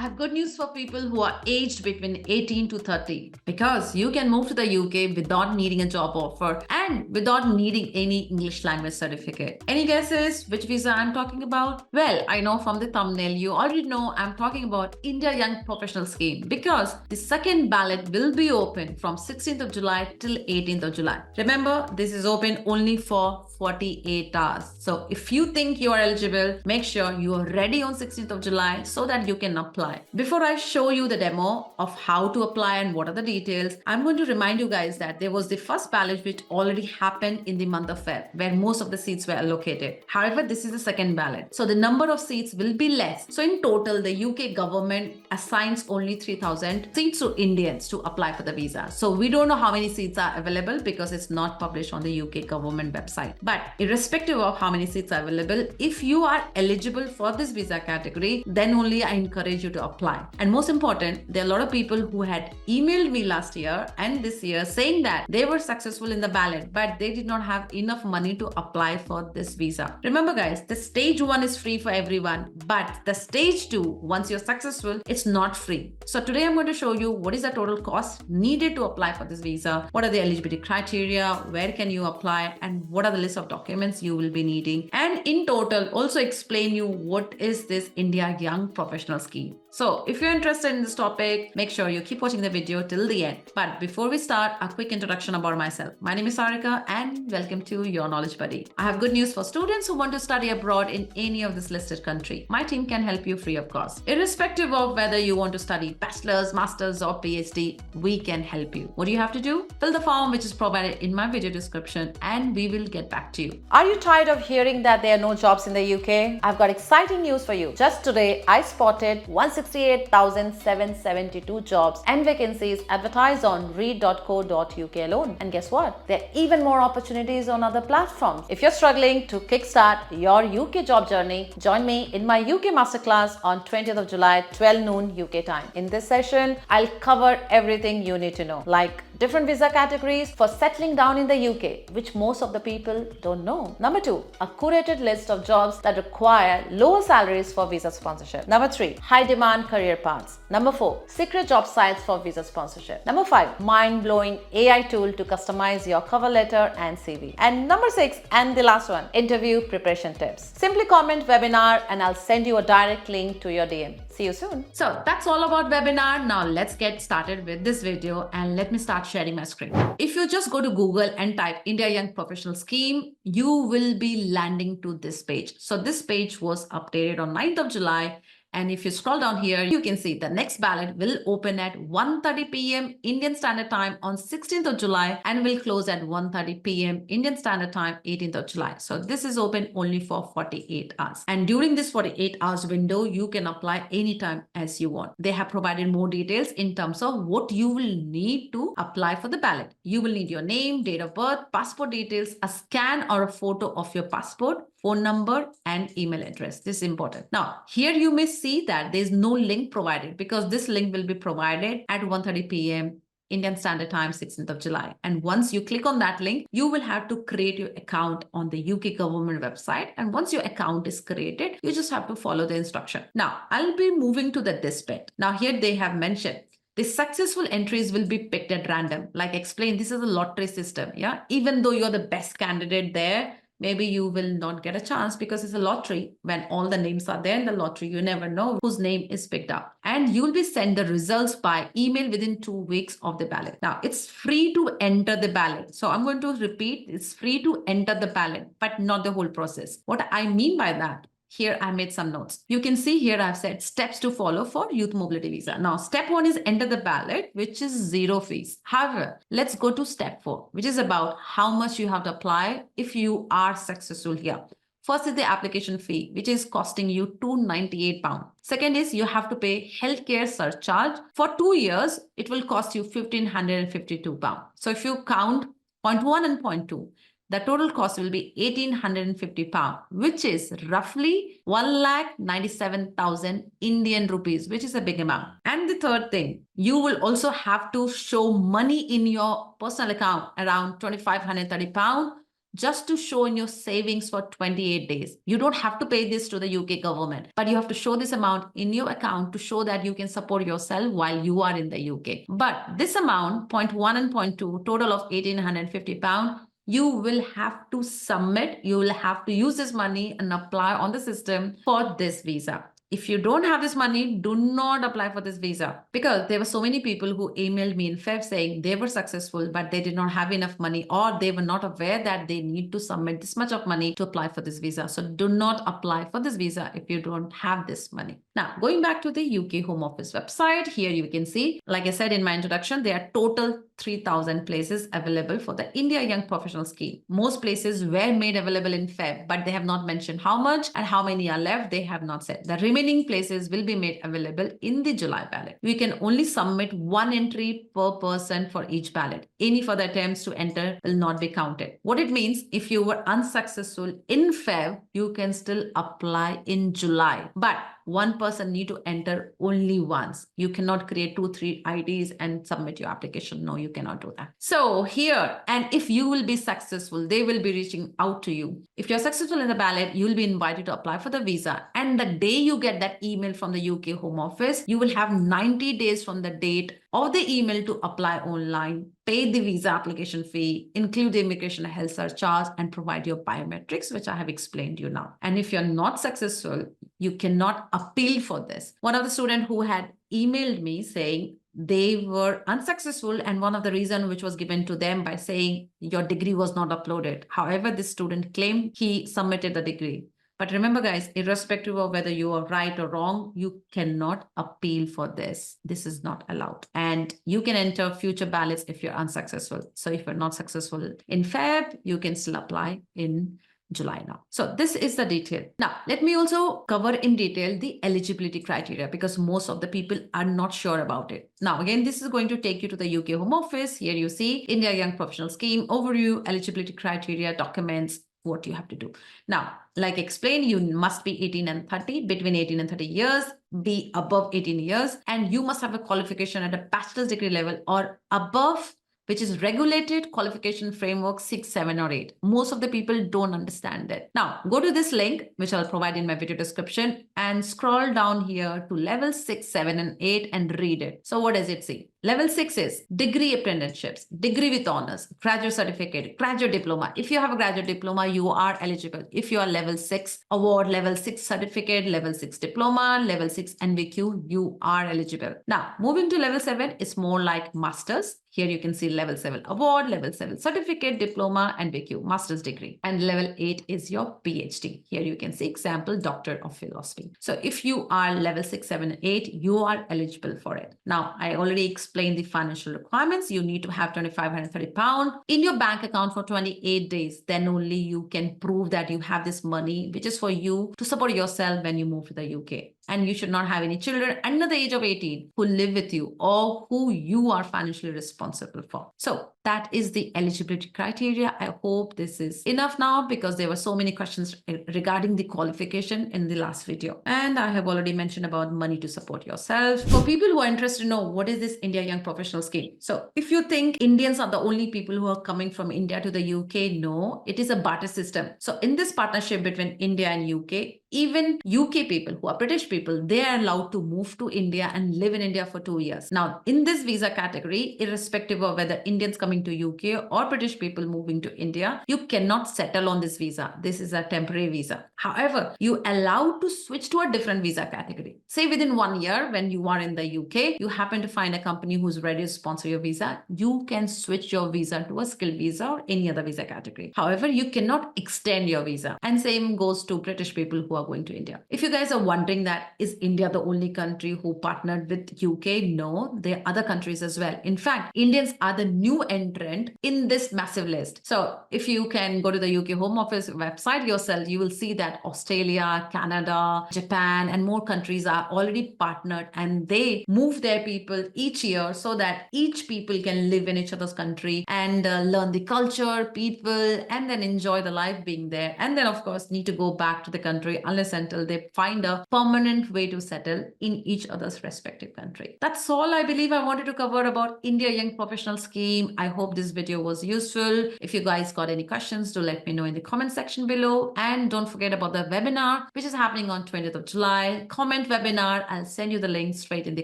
have good news for people who are aged between 18 to 30 because you can move to the UK without needing a job offer and without needing any English language certificate. Any guesses which visa I'm talking about? Well, I know from the thumbnail you already know I'm talking about India Young Professional Scheme because the second ballot will be open from 16th of July till 18th of July. Remember, this is open only for 48 hours. So if you think you are eligible, make sure you are ready on 16th of July so that you can apply. Before I show you the demo of how to apply and what are the details, I'm going to remind you guys that there was the first ballot which already happened in the month of Feb, where most of the seats were allocated. However, this is the second ballot. So the number of seats will be less. So in total, the UK government assigns only 3,000 seats to Indians to apply for the visa. So we don't know how many seats are available because it's not published on the UK government website. But irrespective of how many seats are available, if you are eligible for this visa category, then only I encourage you to apply. And most important, there are a lot of people who had emailed me last year and this year saying that they were successful in the ballot, but they did not have enough money to apply for this visa. Remember guys, the stage 1 is free for everyone, but the stage 2, once you're successful, it's not free. So today I'm going to show you what is the total cost needed to apply for this visa, what are the eligibility criteria, where can you apply, and what are the list of documents you will be needing, and in total also explain you what is this India Young Professional Scheme. So if you're interested in this topic, make sure you keep watching the video till the end. But before we start, a quick introduction about myself. My name is Sarica and welcome to Your Knowledge Buddy. I have good news for students who want to study abroad in any of this listed country. My team can help you free of cost. Irrespective of whether you want to study bachelor's, master's or PhD, we can help you. What do you have to do? Fill the form which is provided in my video description and we will get back to you. Are you tired of hearing that there are no jobs in the UK? I've got exciting news for you. Just today, I spotted 168,772 jobs and vacancies advertised on read.co.uk alone. And guess what? There are even more opportunities on other platforms. If you're struggling to kickstart your UK job journey, join me in my UK Masterclass on 20th of July, 12 noon UK time. In this session, I'll cover everything you need to know, like different visa categories for settling down in the UK, which most of the people don't know. Number 2, a curated list of jobs that require lower salaries for visa sponsorship. Number 3, high demand career paths. Number 4, secret job sites for visa sponsorship. Number 5, mind-blowing AI tool to customize your cover letter and CV. And number 6, and the last one, interview preparation tips. Simply comment webinar and I'll send you a direct link to your DM. See you soon. So that's all about webinar. Now let's get started with this video and let me start sharing my screen. If you just go to Google and type India Young Professional Scheme, you will be landing to this page. So this page was updated on 9th of July. And if you scroll down here, you can see the next ballot will open at 1:30 p.m. Indian Standard Time on 16th of July and will close at 1:30 p.m. Indian Standard Time, 18th of July. So this is open only for 48 hours. And during this 48 hours window, you can apply anytime as you want. They have provided more details in terms of what you will need to apply for the ballot. You will need your name, date of birth, passport details, a scan or a photo of your passport, phone number and email address. This is important. Now, here you may see that there is no link provided because this link will be provided at 1:30 p.m. Indian Standard Time, 16th of July. And once you click on that link, you will have to create your account on the UK government website. And once your account is created, you just have to follow the instruction. Now, I'll be moving to the this bit. Now, here they have mentioned the successful entries will be picked at random. Like explained, this is a lottery system. Yeah, even though you're the best candidate there, maybe you will not get a chance because it's a lottery. When all the names are there in the lottery, you never know whose name is picked up. And you will be sent the results by email within 2 weeks of the ballot. Now, it's free to enter the ballot. So I'm going to repeat, it's free to enter the ballot, but not the whole process. What I mean by that, here I made some notes. You can see here I've said steps to follow for youth mobility visa. Now, step 1 is enter the ballot, which is 0 fees. However, let's go to step 4, which is about how much you have to apply if you are successful here. First is the application fee, which is costing you £298. Second is you have to pay healthcare surcharge. For 2 years, it will cost you £1,552. So if you count point 1 and point 2, the total cost will be £1,850, which is roughly 1,97,000 Indian rupees, which is a big amount. And the third thing, you will also have to show money in your personal account, around £2,530 just to show in your savings for 28 days. You don't have to pay this to the UK government, but you have to show this amount in your account to show that you can support yourself while you are in the UK. But this amount, point 1 and point 2, total of £1,850, you will have to submit, you will have to use this money and apply on the system for this visa. If you don't have this money, do not apply for this visa, because there were so many people who emailed me in Feb saying they were successful, but they did not have enough money, or they were not aware that they need to submit this much of money to apply for this visa. So do not apply for this visa if you don't have this money. Now, going back to the UK Home Office website, here you can see, like I said in my introduction, there are total 3,000 places available for the India Young Professional Scheme. Most places were made available in Feb, but they have not mentioned how much and how many are left. They have not said. The remaining places will be made available in the July ballot. We can only submit one entry per person for each ballot. Any further attempts to enter will not be counted. What it means, if you were unsuccessful in Feb, you can still apply in July. But one person need to enter only once. You cannot create 2-3 IDs and submit your application. No, you cannot do that. So here, and if you will be successful, they will be reaching out to you. If you're successful in the ballot, you will be invited to apply for the visa. And the day you get that email from the UK Home Office, you will have 90 days from the date of the email to apply online, pay the visa application fee, include the immigration health surcharge, and provide your biometrics, which I have explained you now. And if you're not successful, you cannot appeal for this. One of the students who had emailed me saying they were unsuccessful, and one of the reasons which was given to them by saying your degree was not uploaded. However, this student claimed he submitted the degree. But remember, guys, irrespective of whether you are right or wrong, you cannot appeal for this. This is not allowed. And you can enter future ballots if you're unsuccessful. So if you're not successful in Feb, you can still apply in July now. So this is the detail. Now, let me also cover in detail the eligibility criteria, because most of the people are not sure about it. Now, again, this is going to take you to the UK Home Office. Here you see India Young Professional Scheme, overview, eligibility criteria, documents, what you have to do. Now, like explained, you must be 18 and 30, between 18 and 30 years, be above 18 years, and you must have a qualification at a bachelor's degree level or above, which is regulated qualification framework 6, 7, or 8. Most of the people don't understand that. Now, go to this link, which I'll provide in my video description, and scroll down here to level 6, 7, and 8 and read it. So what does it say? Level 6 is degree apprenticeships, degree with honors, graduate certificate, graduate diploma. If you have a graduate diploma, you are eligible. If you are level 6 award, level 6 certificate, level 6 diploma, level 6 NVQ, you are eligible. Now, moving to level 7 is more like masters. Here you can see level 7 award, level 7 certificate, diploma, NVQ, master's degree. And level 8 is your PhD. Here you can see example, Doctor of Philosophy. So if you are level 6, 7, and 8, you are eligible for it. Now, I already explained the financial requirements. You need to have £2,530 in your bank account for 28 days. Then only you can prove that you have this money, which is for you to support yourself when you move to the UK. And you should not have any children under the age of 18 who live with you or who you are financially responsible for. So that is the eligibility criteria. I hope this is enough now, because there were so many questions regarding the qualification in the last video. And I have already mentioned about money to support yourself. For people who are interested to know what is this India Young Professional Scheme. So if you think Indians are the only people who are coming from India to the UK, no, it is a barter system. So in this partnership between India and UK, even UK people who are British people, they are allowed to move to India and live in India for 2 years. Now, in this visa category, irrespective of whether Indians coming to UK or British people moving to India, you cannot settle on this visa. This is a temporary visa. However, you are allowed to switch to a different visa category. Say within 1 year, when you are in the UK, you happen to find a company who's ready to sponsor your visa, you can switch your visa to a skilled visa or any other visa category. However, you cannot extend your visa. And same goes to British people who are going to India. If you guys are wondering that, is India the only country who partnered with UK? No, there are other countries as well. In fact, Indians are the new entrant in this massive list. So if you can go to the UK Home Office website yourself, you will see that Australia, Canada, Japan, and more countries are already partnered, and they move their people each year so that each people can live in each other's country and learn the culture, people, and then enjoy the life being there. And then, of course, need to go back to the country unless until they find a permanent way to settle in each other's respective country. That's all I believe I wanted to cover about India Young Professional Scheme. I hope this video was useful. If you guys got any questions, do let me know in the comment section below. And don't forget about the webinar, which is happening on 20th of July. Comment webinar. I'll send you the link straight in the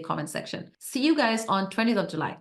comment section. See you guys on 20th of July.